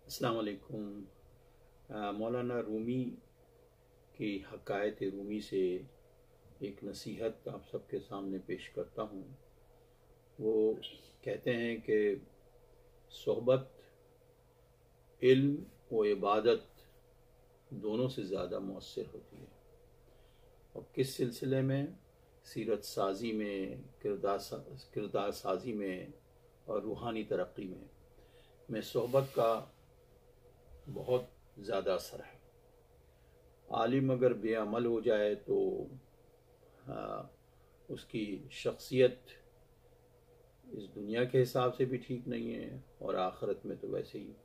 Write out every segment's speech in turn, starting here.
अस्सलाम वालेकुम। मौलाना रूमी की हकायत रूमी से एक नसीहत आप सबके सामने पेश करता हूँ। वो कहते हैं कि सोहबत, इल्म व इबादत दोनों से ज़्यादा मौसर होती है। और किस सिलसिले में? सीरत साजी में, किरदार साजी में और रूहानी तरक्की में सोहबत का बहुत ज़्यादा असर है। आलिम अगर बेअमल हो जाए तो उसकी शख्सियत इस दुनिया के हिसाब से भी ठीक नहीं है और आखिरत में तो वैसे ही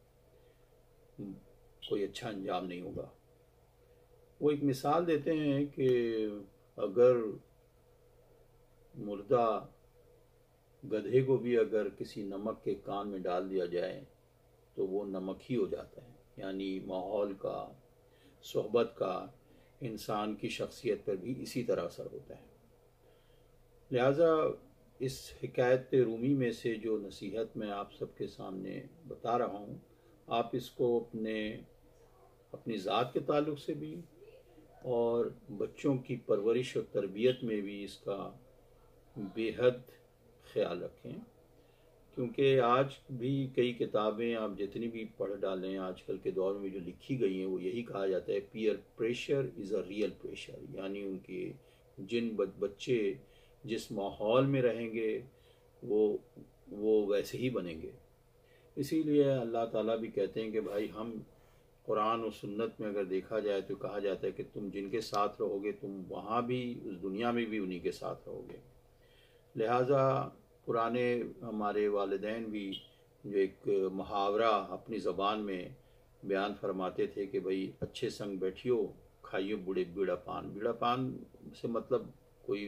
कोई अच्छा अंजाम नहीं होगा। वो एक मिसाल देते हैं कि अगर मुर्दा गधे को भी अगर किसी नमक के कान में डाल दिया जाए तो वो नमक ही हो जाता है। यानी माहौल का, सोहबत का इंसान की शख्सियत पर भी इसी तरह असर होता है। लिहाजा इस हिकायत रूमी में से जो नसीहत मैं आप सबके सामने बता रहा हूँ, आप इसको अपनी ज़ात के ताल्लुक से भी और बच्चों की परवरिश और तरबियत में भी इसका बेहद ख्याल रखें। क्योंकि आज भी कई किताबें आप जितनी भी पढ़ डालें आजकल के दौर में जो लिखी गई हैं, वो यही कहा जाता है peer pressure is a real pressure. यानी उनके जिन बच्चे जिस माहौल में रहेंगे वो वैसे ही बनेंगे। इसीलिए अल्लाह ताला भी कहते हैं कि भाई हम कुरान और सुन्नत में अगर देखा जाए तो कहा जाता है कि तुम जिनके साथ रहोगे तुम वहाँ भी उस दुनिया में भी उन्हीं के साथ रहोगे। लिहाजा पुराने हमारे वालिदैन भी जो एक मुहावरा अपनी ज़बान में बयान फरमाते थे कि भाई अच्छे संग बैठियो, खाइयो बूढ़े बीड़ा पान। बीड़ा पान से मतलब कोई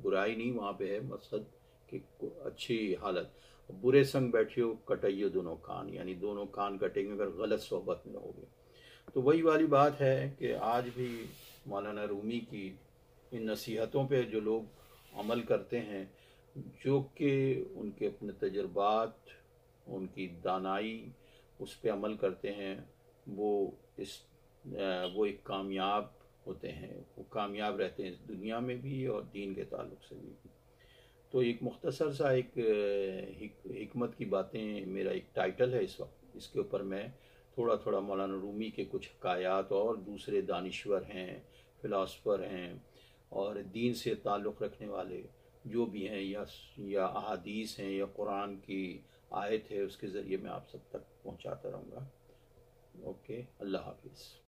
बुराई नहीं वहाँ पे है, मकसद कि अच्छी हालत। बुरे संग बैठियो कटाइयो दोनों कान, यानी दोनों कान कटेंगे अगर गलत सोहबत में रहोगे। तो वही वाली बात है कि आज भी मौलाना रूमी की इन नसीहतों पे जो लोग अमल करते हैं, जो कि उनके अपने तजुर्बात, उनकी दानाई उस पर अमल करते हैं, वो इस वो एक कामयाब होते हैं। वो कामयाब रहते हैं इस दुनिया में भी और दीन के ताल्लुक से भी। तो एक मुख्तसर सा एक हिकमत की बातें मेरा एक टाइटल है इस वक्त। इसके ऊपर मैं थोड़ा थोड़ा मौलाना रूमी के कुछ हकायात और दूसरे दानिश्वर हैं, फ़िलासफ़र हैं और दीन से ताल्लुक़ रखने वाले जो भी हैं या अहादीस हैं या कुरान की आयत है, उसके ज़रिए मैं आप सब तक पहुँचाता रहूँगा। ओके, अल्लाह हाफिज़।